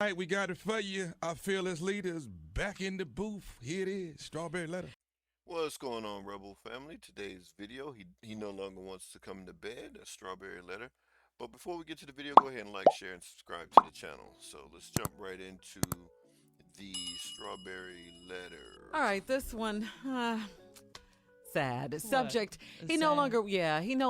All right, we got it for you. Our fearless leaders back in the booth. Here it is, Strawberry Letter. What's going on, Rebel family? Today's video, he no longer wants to come to bed, a strawberry letter. But before we get to the video, go ahead and like, share, and subscribe to the channel. So let's jump right into the strawberry All letter. right, this one, sad. What? Subject, Sad. he no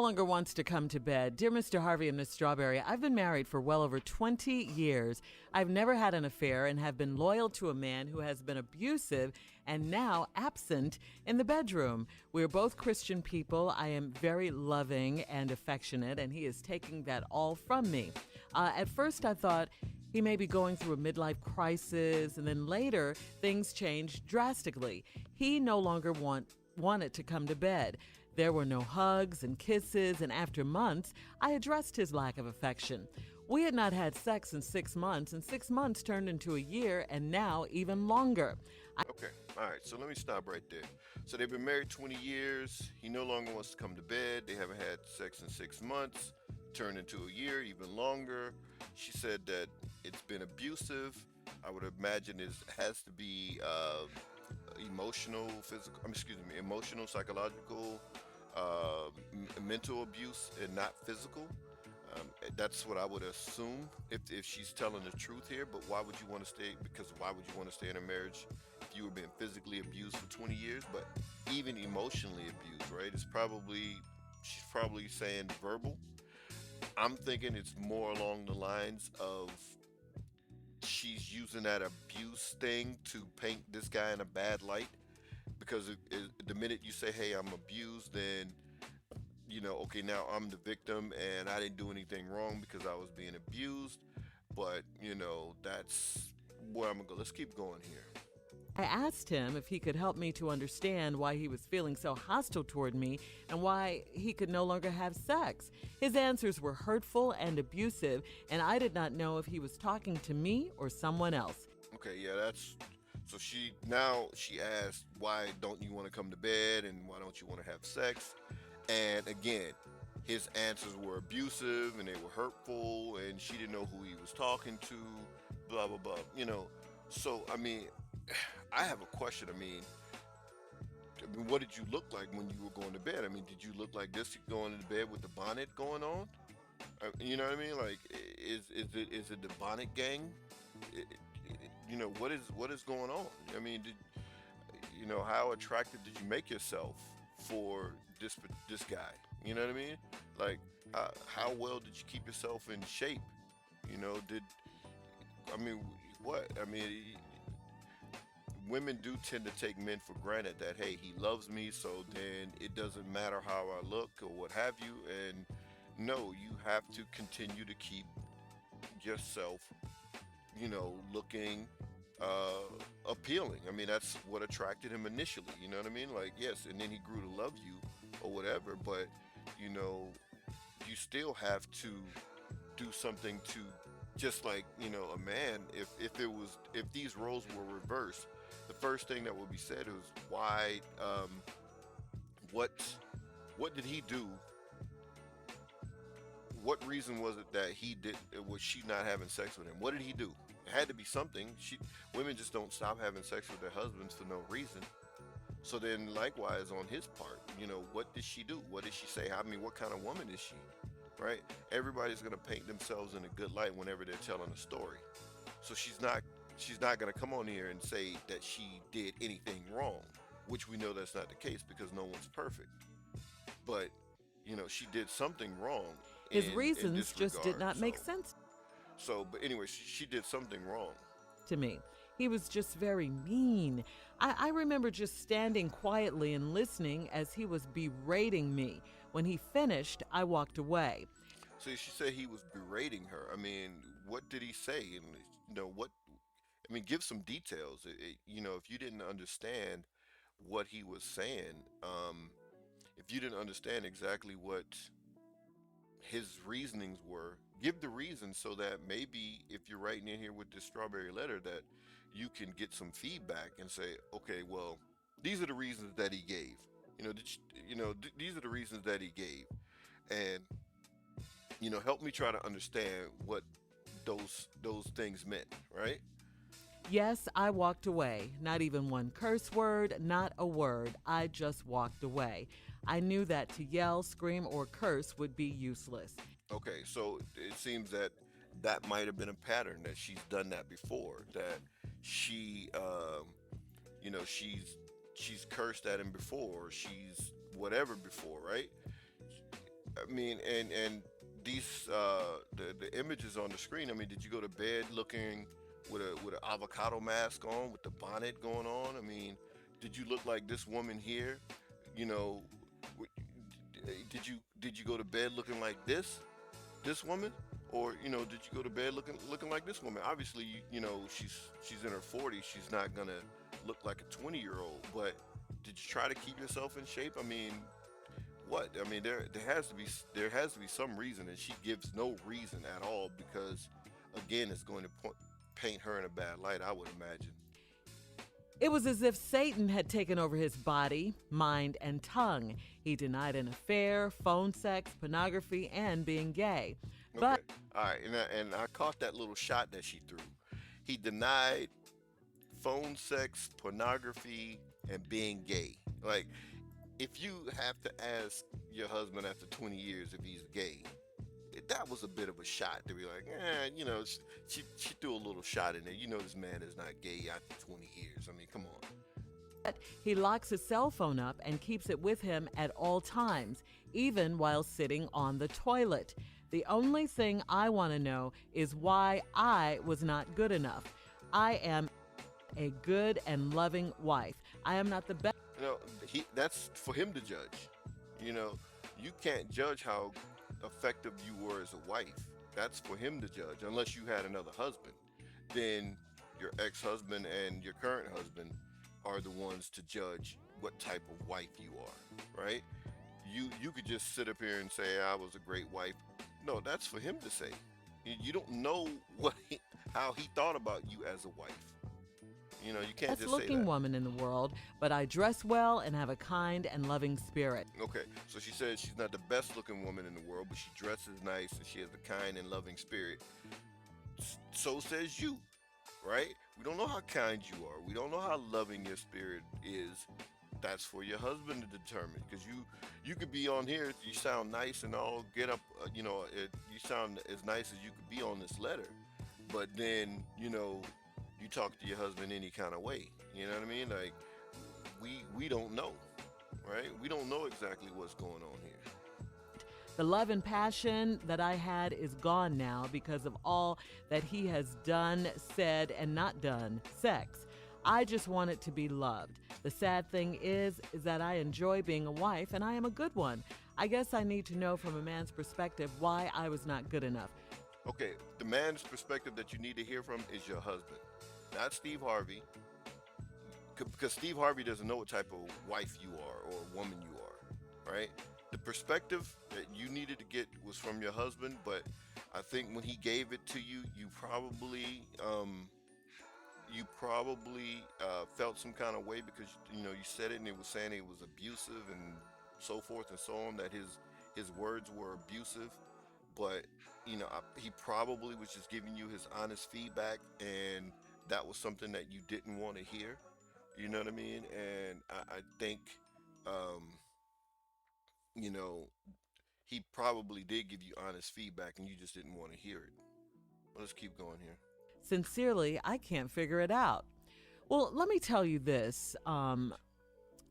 longer wants to come to bed. Dear Mr. Harvey and Miss Strawberry, I've been married for well over 20 years. I've never had an affair and have been loyal to a man who has been abusive and now absent in the bedroom. We're both Christian people. I am very loving and affectionate, and he is taking that all from me. At first, I thought he may be going through a midlife crisis, and then later, things changed drastically. He no longer wanted to come to bed. There were no hugs and kisses, and after months, I addressed his lack of affection. We had not had sex in 6 months, and 6 months turned into a year, and now even longer. Okay, all right, so let me stop right there. So they've been married 20 years. He no longer wants to come to bed. They haven't had sex in 6 months, turned into a year, even longer. She said that it's been abusive. I would imagine it has to be emotional, physical, emotional, psychological, mental abuse, and not physical. That's what I would assume if she's telling the truth here. But why would you want to stay? Because why would you want to stay in a marriage if you were being physically abused for 20 years, but even emotionally abused, right? She's probably saying verbal. I'm thinking it's more along the lines of she's using that abuse thing to paint this guy in a bad light. Because the minute you say, "Hey, I'm abused," then okay, now I'm the victim and I didn't do anything wrong because I was being abused. But, that's where I'm gonna go. Let's keep going here. I asked him if he could help me to understand why he was feeling so hostile toward me and why he could no longer have sex. His answers were hurtful and abusive, and I did not know if he was talking to me or someone else. Okay, yeah, that's so she asked, why don't you want to come to bed and why don't you want to have sex? And again, his answers were abusive and they were hurtful, and she didn't know who he was talking to, blah blah blah. So I mean, I have a question. I mean, what did you look like when you were going to bed? I mean, did you look like this going to bed with the bonnet going on? You know what I mean? Like, is it the bonnet gang? I- what is going on? I mean, how attractive did you make yourself for this guy? You know what I mean? Like, how well did you keep yourself in shape? Did I mean what? I mean, women do tend to take men for granted that, hey, he loves me, so then it doesn't matter how I look or what have you. And no, you have to continue to keep yourself, looking appealing. I mean, that's what attracted him initially. You know what I mean? Like, yes, and then he grew to love you or whatever, but you know, you still have to do something to, just like, a man, if these roles were reversed, the first thing that would be said is why, what what did he do? What reason was it that he did? Was she not having sex with him? What did he do? It had to be something. Women just don't stop having sex with their husbands for no reason. So then, likewise, on his part, what did she do? What did she say? I mean, what kind of woman is she? Right? Everybody's gonna paint themselves in a good light whenever they're telling a story. So she's not gonna come on here and say that she did anything wrong, which we know that's not the case because no one's perfect. But she did something wrong His in reasons this just did regard. not So make sense but anyway, she did something wrong. to me. He was just very mean. I remember just standing quietly and listening as he was berating me. When he finished, I walked away. So she said he was berating her. I mean, what did he say? And what? I mean, give some details. If you didn't understand what he was saying, if you didn't understand exactly what his reasonings were, give the reasons so that maybe if you're writing in here with this strawberry letter, that you can get some feedback and say, okay, well, these are the reasons that he gave. These are the reasons that he gave, and help me try to understand what what those things meant, right? Yes, I walked away. Not even one curse word, not a word. I just walked away. I knew that to yell, scream, or curse would be useless. Okay, so it seems that that might have been a pattern that she's done that before. That she, she's cursed at him before. She's whatever before, right? I mean, and these the images on the screen. I mean, did you go to bed looking with an avocado mask on, with the bonnet going on? I mean, did you look like this woman here? You know, w- did you go to bed looking like this woman, or did you go to bed looking like this woman? Obviously, she's in her 40s. She's not gonna look like a 20-year-old. But did you try to keep yourself in shape? I mean, what? I mean, there has to be some reason, and she gives no reason at all because, again, it's going to paint her in a bad light, I would imagine. It was as if Satan had taken over his body, mind, and tongue. He denied an affair, phone sex, pornography, and being gay. But Okay, all right, and I caught that little shot that she threw. He denied phone sex, pornography, and being gay. Like, if you have to ask your husband after 20 years if he's gay, that was a bit of a shot to be like, she threw a little shot in there. This man is not gay after 20 years. I mean, come on. he locks his cell phone up and keeps it with him at all times, even while sitting on the toilet. The only thing I want to know is why I was not good enough. I am a good and loving wife. I am not the best. That's for him to judge. You can't judge how effective you were as a wife. That's for him to judge. Unless you had another husband, then your ex-husband and your current husband are the ones to judge what type of wife you are, right? You could just sit up here and say I was a great wife. No, that's for him to say. You don't know how he thought about you as a wife. You can't Best just say looking that. woman in the world, but I dress well and have a kind and loving spirit. Okay, so she says she's not the best looking woman in the world, but she dresses nice and she has a kind and loving spirit. So says you, right? We don't know how kind you are. We don't know how loving your spirit is. That's for your husband to determine. Because you could be on here, you sound nice and all, get up, you sound as nice as you could be on this letter. But then, you talk to your husband any kind of way. You know what I mean? Like, we don't know, right? We don't know exactly what's going on here. The love and passion that I had is gone now because of all that he has done, said, and not done. Sex. I just want it to be loved. The sad thing is that I enjoy being a wife, and I am a good one. I guess I need to know from a man's perspective why I was not good enough. Okay, the man's perspective that you need to hear from is your husband, not Steve Harvey, because Steve Harvey doesn't know what type of wife you are or woman you are, right? The perspective that you needed to get was from your husband, but I think when he gave it to you, you probably felt some kind of way because you said it and it was saying it was abusive and so forth and so on, that his words were abusive, but he probably was just giving you his honest feedback, and that was something that you didn't want to hear. You know what I mean? And I think, he probably did give you honest feedback, and you just didn't want to hear it. Let's keep going here. Sincerely, I can't figure it out. Well, let me tell you this,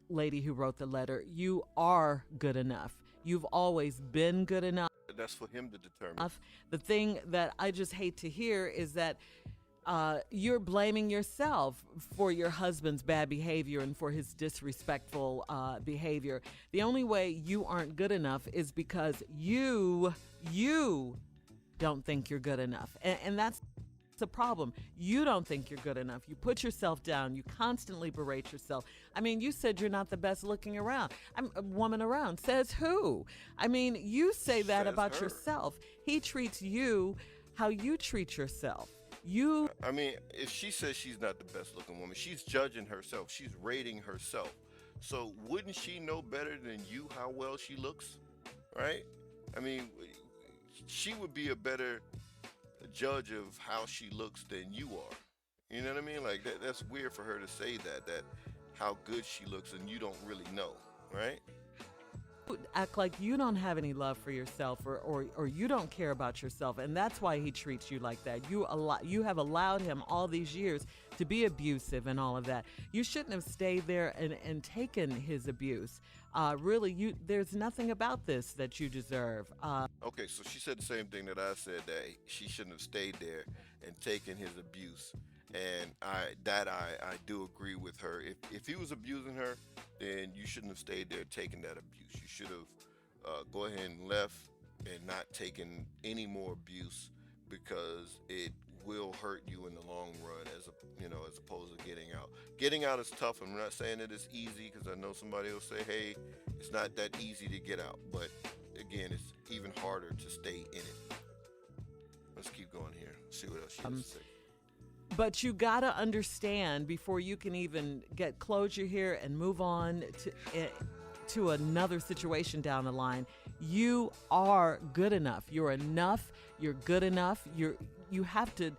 lady who wrote the letter. You are good enough. You've always been good enough. That's for him to determine. The thing that I just hate to hear is that you're blaming yourself for your husband's bad behavior and for his disrespectful behavior. The only way you aren't good enough is because you don't think you're good enough. And that's the problem. You don't think you're good enough. You put yourself down. You constantly berate yourself. I mean, you said you're not the best looking woman around. Says who? I mean, you say that Says about her. yourself. He treats you how you treat yourself. I mean, if she says she's not the best looking woman, she's judging herself. She's rating herself. So wouldn't she know better than you how well she looks? Right? I mean, she would be a better judge of how she looks than you are. You know what I mean? Like that's weird for her to say that how good she looks and you don't really know, right? Act like you don't have any love for yourself, or you don't care about yourself, and that's why he treats you like that. You have allowed him all these years to be abusive and all of that. You shouldn't have stayed there and taken his abuse. Really, there's nothing about this that you deserve. Okay, so she said the same thing that I said, that she shouldn't have stayed there and taken his abuse. And I do agree with her. If he was abusing her, then you shouldn't have stayed there taking that abuse. You should have go ahead and left and not taken any more abuse, because it will hurt you in the long run, as opposed to getting out. Getting out is tough. I'm not saying that it's easy, because I know somebody will say, hey, it's not that easy to get out. But again, it's even harder to stay in it. Let's keep going here. See what else she has to say. But you got to understand, before you can even get closure here and move on to another situation down the line, you are good enough. You're enough. You're good enough. You have to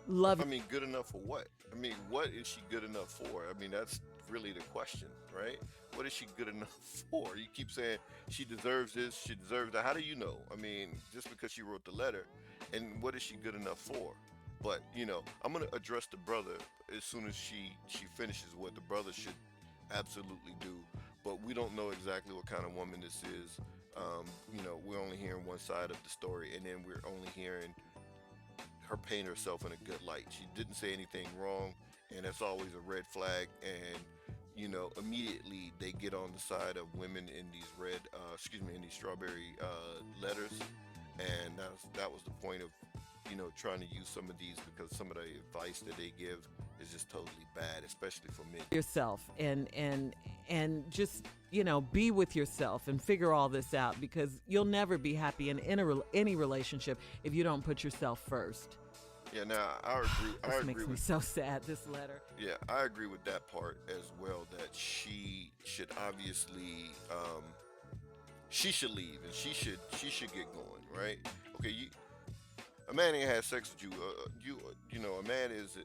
love. I mean, good enough for what? I mean, what is she good enough for? I mean, that's really the question, right? What is she good enough for? You keep saying she deserves this, she deserves that. How do you know? I mean, just because she wrote the letter, and what is she good enough for? But, I'm going to address the brother as soon as she finishes what the brother should absolutely do. But we don't know exactly what kind of woman this is. We're only hearing one side of the story, and then we're only hearing her paint herself in a good light. She didn't say anything wrong, and that's always a red flag. And, immediately they get on the side of women in these in these strawberry letters. And that was the point of trying to use some of these, because some of the advice that they give is just totally bad, especially for men. Yourself and just be with yourself and figure all this out, because you'll never be happy in any relationship if you don't put yourself first. Yeah, now I agree. This makes me so sad, this letter. Yeah, I agree with that part as well. That she should obviously she should leave, and she should get going, right? Okay, a man ain't had sex with you. A man is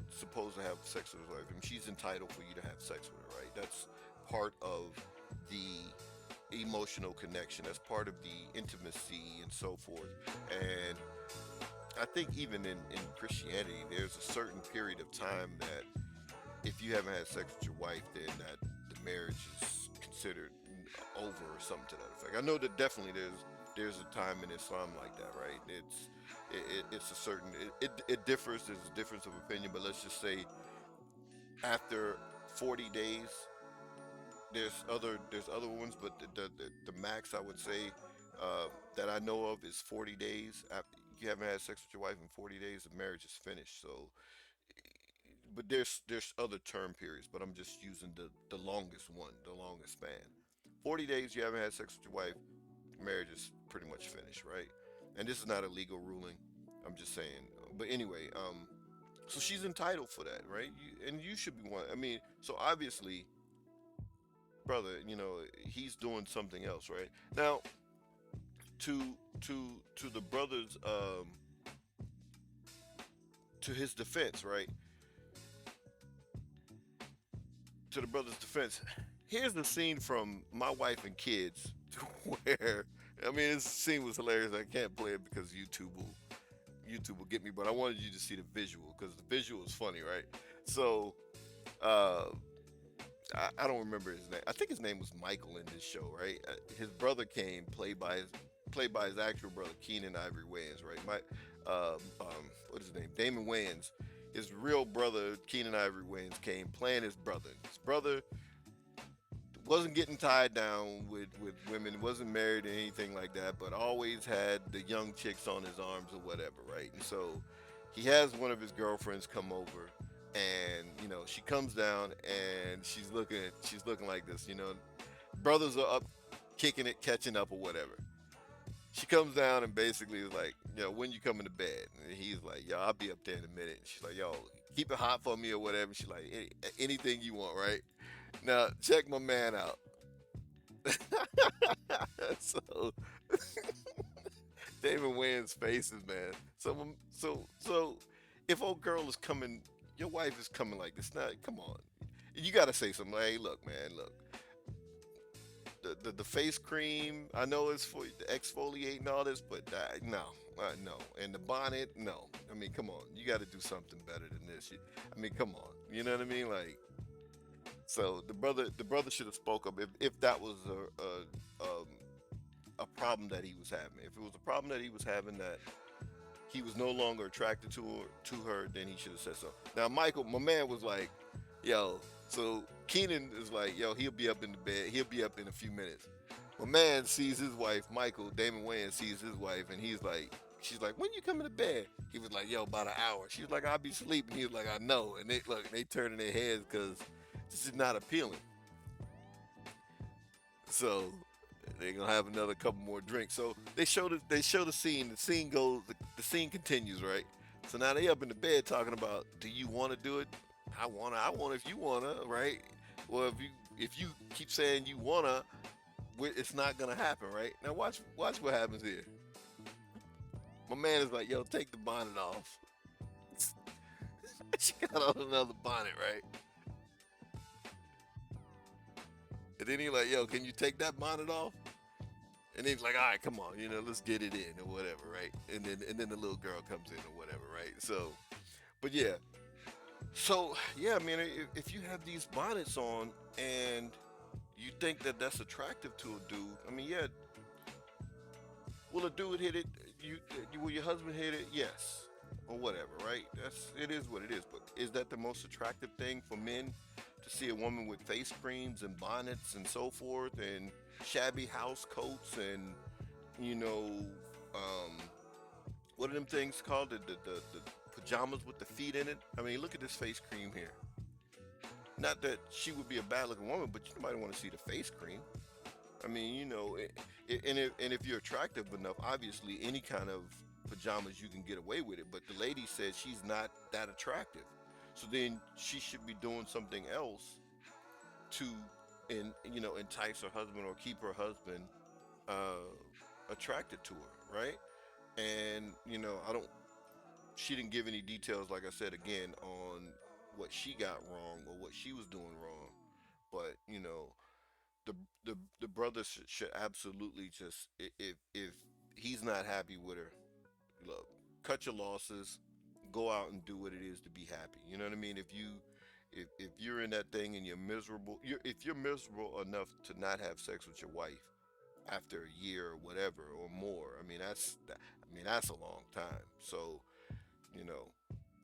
supposed to have sex with his wife. I mean, she's entitled for you to have sex with her, right? That's part of the emotional connection. That's part of the intimacy and so forth. And I think even in Christianity, there's a certain period of time that if you haven't had sex with your wife, then that the marriage is considered over or something to that effect. I know that definitely there's a time in Islam like that, right? It's a certain, it differs. There's a difference of opinion, but let's just say after 40 days, there's other ones, but the max I would say that I know of is 40 days. After you haven't had sex with your wife in 40 days, the marriage is finished. So, but there's other term periods, but I'm just using the longest one, the longest span. 40 days you haven't had sex with your wife, marriage is pretty much finished, right? And this is not a legal ruling. I'm just saying. But anyway, so she's entitled for that, right? And you should be one. I mean, so obviously, brother, he's doing something else, right? Now, to the brother's to his defense, right? To the brother's defense, here's the scene from My Wife and Kids, where this scene was hilarious. I can't play it because YouTube will get me, but I wanted you to see the visual, because the visual is funny, right? So, I don't remember his name. I think his name was Michael in this show, right? His brother came, played by his actual brother, Keenan Ivory Wayans, right? What is his name? Damon Wayans. His real brother, Keenan Ivory Wayans, came playing his brother. His brother wasn't getting tied down with women, wasn't married or anything like that, but always had the young chicks on his arms or whatever, right? And so he has one of his girlfriends come over, and she comes down and she's looking like this, brothers are up kicking it, catching up or whatever. She comes down and basically is like, when you coming to bed? And he's like, yo, I'll be up there in a minute. And she's like, yo, keep it hot for me or whatever. She's like, anything you want, right? Now, check my man out. So, Damon Wayans' faces, man. So if old girl is coming, your wife is coming like this. Now, come on, you gotta say something. Like, hey, look, man, look. The face cream, I know it's for the exfoliate and all this, but no, no. And the bonnet, no. I mean, come on, you got to do something better than this. I mean, come on, you know what I mean? Like, so the brother should have spoke up if that was a problem that he was having. If it was a problem that he was having that he was no longer attracted to her, then he should have said so. Now, Michael, my man, was like, yo, so Keenan is like, yo, he'll be up in the bed. He'll be up in a few minutes. My man sees his wife, Michael, Damon Wayans sees his wife, and he's like, she's like, when you coming to bed? He was like, yo, about an hour. She was like, I'll be sleeping. He was like, I know. And they turning their heads because this is not appealing. So they're gonna have another couple more drinks. So they show the scene. The scene goes. The scene continues, right? So now they up in the bed talking about, do you want to do it? I wanna if you wanna, right? Well, if you keep saying you wanna, it's not gonna happen, right? Now watch what happens here. My man is like, yo, take the bonnet off. She got on another bonnet, right? And then he like, yo, can you take that bonnet off? And he's like, all right, come on, let's get it in or whatever, right? And then the little girl comes in or whatever, right? So, but yeah. So, yeah, I mean, if you have these bonnets on and you think that that's attractive to a dude, I mean, yeah, will a dude hit it? Will your husband hit it? Yes, or whatever, right? It is what it is. But is that the most attractive thing for men, to see a woman with face creams and bonnets and so forth and shabby house coats and what are them things called? The pajamas with the feet in it. I mean, look at this face cream here. Not that she would be a bad looking woman, but you might want to see the face cream. I mean, and if you're attractive enough, obviously any kind of pajamas you can get away with it. But the lady said she's not that attractive, so then she should be doing something else to, entice her husband or keep her husband attracted to her, right? And she didn't give any details, like I said again, on what she got wrong or what she was doing wrong. But the brother should absolutely just, if he's not happy with her, look, cut your losses, go out and do what it is to be happy. You know what I mean? If you're in that thing and you're miserable, if you're miserable enough to not have sex with your wife after a year or whatever or more, I mean that's a long time. So,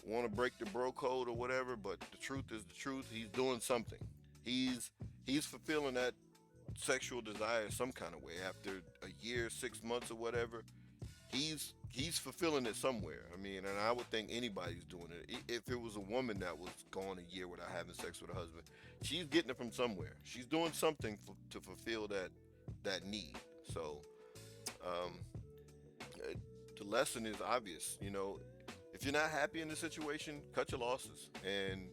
want to break the bro code or whatever, but the truth is the truth. He's doing something. He's fulfilling that sexual desire some kind of way after a year, 6 months or whatever. He's fulfilling it somewhere. I mean, and I would think anybody's doing it. If it was a woman that was gone a year without having sex with her husband, she's getting it from somewhere. She's doing something to fulfill that need. So, the lesson is obvious. If you're not happy in the situation, cut your losses and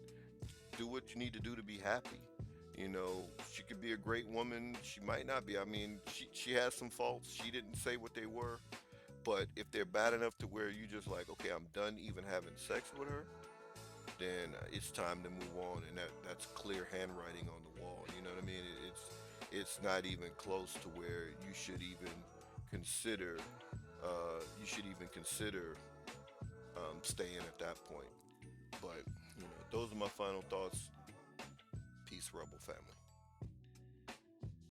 do what you need to do to be happy. She could be a great woman. She might not be. I mean, she has some faults. She didn't say what they were. But if they're bad enough to where you just like, okay, I'm done even having sex with her, then it's time to move on. And that's clear handwriting on the wall. You know what I mean? It's not even close to where you should even consider. Staying at that point. But those are my final thoughts. Peace, Rebel family.